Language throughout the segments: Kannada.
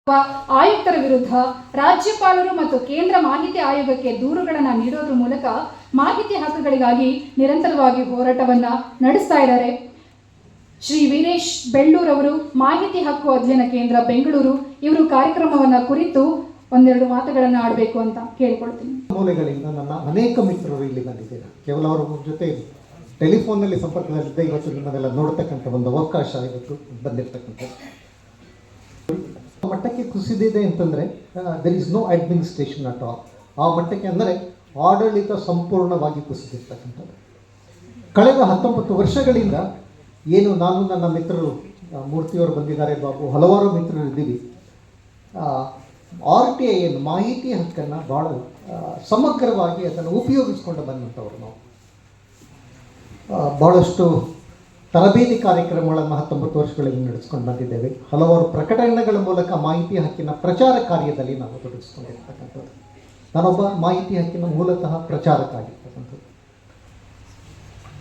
ಆಯುಕ್ತರ ವಿರುದ್ಧ ರಾಜ್ಯಪಾಲರು ಮತ್ತು ಕೇಂದ್ರ ಮಾಹಿತಿ ಆಯೋಗಕ್ಕೆ ದೂರುಗಳನ್ನು ನೀಡೋದ್ರ ಮೂಲಕ ಮಾಹಿತಿ ಹಕ್ಕುಗಳಿಗಾಗಿ ನಿರಂತರವಾಗಿ ಹೋರಾಟವನ್ನು ನಡೆಸ್ತಾ ಇದ್ದಾರೆ. ಶ್ರೀ ವೀರೇಶ್ ಬೆಳ್ಳೂರ್ ಅವರು, ಮಾಹಿತಿ ಹಕ್ಕು ಅಧ್ಯಯನ ಕೇಂದ್ರ ಬೆಂಗಳೂರು, ಇವರು ಕಾರ್ಯಕ್ರಮವನ್ನು ಕುರಿತು ಒಂದೆರಡು ಮಾತುಗಳನ್ನು ಆಡಬೇಕು ಅಂತ ಕೇಳಿಕೊಳ್ತೀನಿ. ಮೂಲಗಳಿಂದ ನನ್ನ ಅನೇಕ ಮಿತ್ರರು ಇಲ್ಲಿ ಬಂದಿದ್ದಾರೆ. ಕೇವಲ ಅವರ ಜೊತೆ ಟೆಲಿಫೋನ್ನಲ್ಲಿ ಸಂಪರ್ಕದಲ್ಲಿದ್ದ ಇವತ್ತು ನಿಮ್ಮನ್ನೆಲ್ಲ ನೋಡ್ತಕ್ಕಂಥ ಒಂದು ಅವಕಾಶ ಇವತ್ತು ಬಂದಿರತಕ್ಕಂಥದ್ದು. ಮಟ್ಟಕ್ಕೆ ಕುಸಿದಿದೆ ಅಂತಂದರೆ there is no administration at all. ಆ ಮಟ್ಟಕ್ಕೆ ಅಂದರೆ ಆಡಳಿತ ಸಂಪೂರ್ಣವಾಗಿ ಕುಸಿದಿರ್ತಕ್ಕಂಥದ್ದು. ಕಳೆದ 19 ವರ್ಷಗಳಿಂದ ಏನು ನಾನು ನನ್ನ ಮಿತ್ರರು ಮೂರ್ತಿಯವರು ಬಂದಿದ್ದಾರೆ, ಬಾಬು, ಹಲವಾರು ಮಿತ್ರರು ಇದ್ದೀವಿ. RTI ಏನು ಮಾಹಿತಿ ಹಕ್ಕನ್ನು ಭಾಳ ಸಮಗ್ರವಾಗಿ ಅದನ್ನು ಉಪಯೋಗಿಸ್ಕೊಂಡು ಬಂದಂಥವ್ರು ನಾವು. ಭಾಳಷ್ಟು ತರಬೇತಿ ಕಾರ್ಯಕ್ರಮಗಳನ್ನು 19 ವರ್ಷಗಳಲ್ಲಿ ನಡೆಸ್ಕೊಂಡು ಬಂದಿದ್ದೇವೆ. ಹಲವಾರು ಪ್ರಕಟಣೆಗಳ ಮೂಲಕ ಮಾಹಿತಿ ಹಕ್ಕಿನ ಪ್ರಚಾರ ಕಾರ್ಯದಲ್ಲಿ ನಾವು ತೊಡಗಿಸ್ಕೊಂಡಿರ್ತಕ್ಕಂಥದ್ದು. ನಾನೊಬ್ಬ ಮಾಹಿತಿ ಹಕ್ಕಿನ ಮೂಲತಃ ಪ್ರಚಾರಕ್ಕಾಗಿರ್ತಕ್ಕಂಥದ್ದು.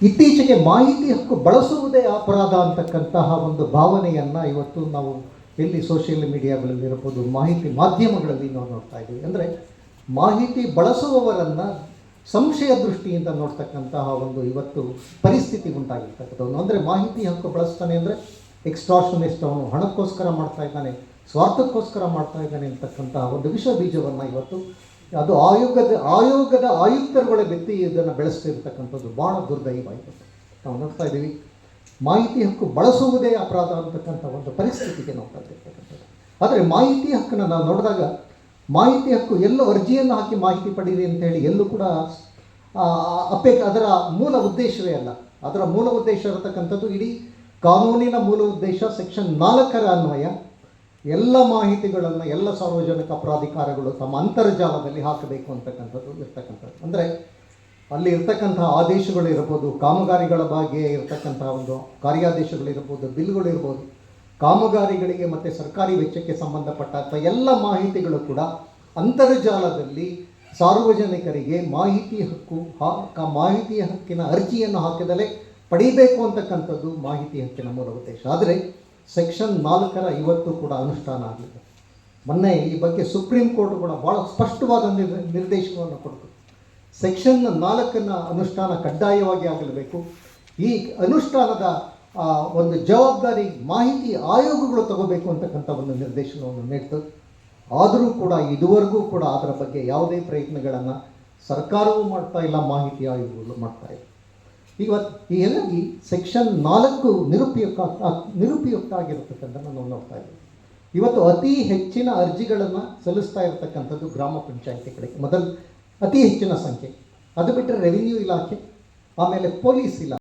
ಇತ್ತೀಚೆಗೆ ಮಾಹಿತಿ ಹಕ್ಕು ಬಳಸುವುದೇ ಅಪರಾಧ ಅಂತಕ್ಕಂತಹ ಒಂದು ಭಾವನೆಯನ್ನು ಇವತ್ತು ನಾವು ಎಲ್ಲಿ ಸೋಷಿಯಲ್ ಮೀಡಿಯಾಗಳಲ್ಲಿ ಇರ್ಬೋದು, ಮಾಹಿತಿ ಮಾಧ್ಯಮಗಳಲ್ಲಿ ನಾವು ನೋಡ್ತಾ ಇದ್ದೀವಿ. ಅಂದರೆ ಮಾಹಿತಿ ಬಳಸುವವರನ್ನು ಸಂಶಯ ದೃಷ್ಟಿಯಿಂದ ನೋಡ್ತಕ್ಕಂತಹ ಒಂದು ಇವತ್ತು ಪರಿಸ್ಥಿತಿ ಉಂಟಾಗಿರ್ತಕ್ಕಂಥದ್ದು. ಅಂದರೆ ಮಾಹಿತಿ ಹಕ್ಕು ಬಳಸ್ತಾನೆ ಅಂದರೆ ಎಕ್ಸ್ಟ್ರಾಷನಿಸ್ಟ್, ಅವನು ಹಣಕ್ಕೋಸ್ಕರ ಮಾಡ್ತಾ ಇದ್ದಾನೆ, ಸ್ವಾರ್ಥಕ್ಕೋಸ್ಕರ ಮಾಡ್ತಾ ಇದ್ದಾನೆ ಅಂತಕ್ಕಂತಹ ಒಂದು ವಿಷ ಬೀಜವನ್ನು ಇವತ್ತು ಅದು ಆಯೋಗದ ಆಯುಕ್ತರುಗಳ ವ್ಯಕ್ತಿ ಇದನ್ನು ಬೆಳೆಸ್ತಿರ್ತಕ್ಕಂಥದ್ದು ಭಾಳ ದುರ್ದೈವ ಇವತ್ತು ನಾವು ನೋಡ್ತಾ ಇದ್ದೀವಿ. ಮಾಹಿತಿ ಹಕ್ಕು ಬಳಸುವುದೇ ಅಪರಾಧ ಅಂತಕ್ಕಂಥ ಒಂದು ಪರಿಸ್ಥಿತಿಗೆ ನಾವು ತಂದಿರ್ತಕ್ಕಂಥದ್ದು. ಆದರೆ ಮಾಹಿತಿ ಹಕ್ಕನ್ನು ನಾವು ನೋಡಿದಾಗ ಮಾಹಿತಿ ಹಕ್ಕು ಎಲ್ಲೂ ಅರ್ಜಿಯನ್ನು ಹಾಕಿ ಮಾಹಿತಿ ಪಡೀರಿ ಅಂತೇಳಿ ಎಲ್ಲೂ ಕೂಡ ಅದರ ಮೂಲ ಉದ್ದೇಶವೇ ಅಲ್ಲ. ಅದರ ಮೂಲ ಉದ್ದೇಶ ಇರತಕ್ಕಂಥದ್ದು ಇಡೀ ಕಾನೂನಿನ ಮೂಲ ಉದ್ದೇಶ ಸೆಕ್ಷನ್ 4 ಅನ್ವಯ ಎಲ್ಲ ಮಾಹಿತಿಗಳನ್ನು ಎಲ್ಲ ಸಾರ್ವಜನಿಕ ಪ್ರಾಧಿಕಾರಗಳು ತಮ್ಮ ಅಂತರ್ಜಾಲದಲ್ಲಿ ಹಾಕಬೇಕು ಅಂತಕ್ಕಂಥದ್ದು ಇರ್ತಕ್ಕಂಥದ್ದು. ಅಂದರೆ ಅಲ್ಲಿ ಇರ್ತಕ್ಕಂತಹ ಆದೇಶಗಳು ಇರ್ಬೋದು, ಕಾಮಗಾರಿಗಳ ಬಗ್ಗೆ ಇರತಕ್ಕಂತಹ ಒಂದು ಕಾರ್ಯಾದೇಶಗಳಿರ್ಬೋದು, ಬಿಲ್ಗಳು ಇರ್ಬೋದು, ಕಾಮಗಾರಿಗಳಿಗೆ ಮತ್ತು ಸರ್ಕಾರಿ ವೆಚ್ಚಕ್ಕೆ ಸಂಬಂಧಪಟ್ಟಂಥ ಎಲ್ಲ ಮಾಹಿತಿಗಳು ಕೂಡ ಅಂತರ್ಜಾಲದಲ್ಲಿ ಸಾರ್ವಜನಿಕರಿಗೆ ಮಾಹಿತಿ ಹಕ್ಕಿನ ಅರ್ಜಿಯನ್ನು ಹಾಕಿದಲೇ ಪಡೀಬೇಕು ಅಂತಕ್ಕಂಥದ್ದು ಮಾಹಿತಿ ಹಕ್ಕಿನ ಮೂಲ ಉದ್ದೇಶ. ಆದರೆ ಸೆಕ್ಷನ್ 4 ಇವತ್ತು ಕೂಡ ಅನುಷ್ಠಾನ ಆಗಲಿದೆ. ಮೊನ್ನೆ ಈ ಬಗ್ಗೆ ಸುಪ್ರೀಂ ಕೋರ್ಟ್ ಕೂಡ ಭಾಳ ಸ್ಪಷ್ಟವಾದ ನಿರ್ದೇಶನವನ್ನು ಕೊಡ್ತು. ಸೆಕ್ಷನ್ 4 ಅನುಷ್ಠಾನ ಕಡ್ಡಾಯವಾಗಿ ಆಗಲೇಬೇಕು. ಈ ಅನುಷ್ಠಾನದ ಒಂದು ಜವಾಬ್ದಾರಿ ಮಾಹಿತಿ ಆಯೋಗಗಳು ತಗೋಬೇಕು ಅಂತಕ್ಕಂಥ ಒಂದು ನಿರ್ದೇಶನವನ್ನು ನೀಡ್ತು. ಆದರೂ ಕೂಡ ಇದುವರೆಗೂ ಕೂಡ ಅದರ ಬಗ್ಗೆ ಯಾವುದೇ ಪ್ರಯತ್ನಗಳನ್ನು ಸರ್ಕಾರವೂ ಮಾಡ್ತಾ ಇಲ್ಲ, ಮಾಹಿತಿ ಆಯೋಗಗಳು ಮಾಡ್ತಾ ಇಲ್ಲ. ಈ ಸೆಕ್ಷನ್ 4 ನಿರುಪಯುಕ್ತ ಆಗಿರತಕ್ಕಂಥ ನಾವು ನೋಡ್ತಾ ಇದ್ದೀವಿ. ಇವತ್ತು ಅತಿ ಹೆಚ್ಚಿನ ಅರ್ಜಿಗಳನ್ನು ಸಲ್ಲಿಸ್ತಾ ಇರತಕ್ಕಂಥದ್ದು ಗ್ರಾಮ ಪಂಚಾಯಿತಿಗಳಿಗೆ ಮೊದಲು ಅತಿ ಹೆಚ್ಚಿನ ಸಂಖ್ಯೆ. ಅದು ಬಿಟ್ಟರೆ ರೆವಿನ್ಯೂ ಇಲಾಖೆ, ಆಮೇಲೆ ಪೊಲೀಸ್ ಇಲಾಖೆ.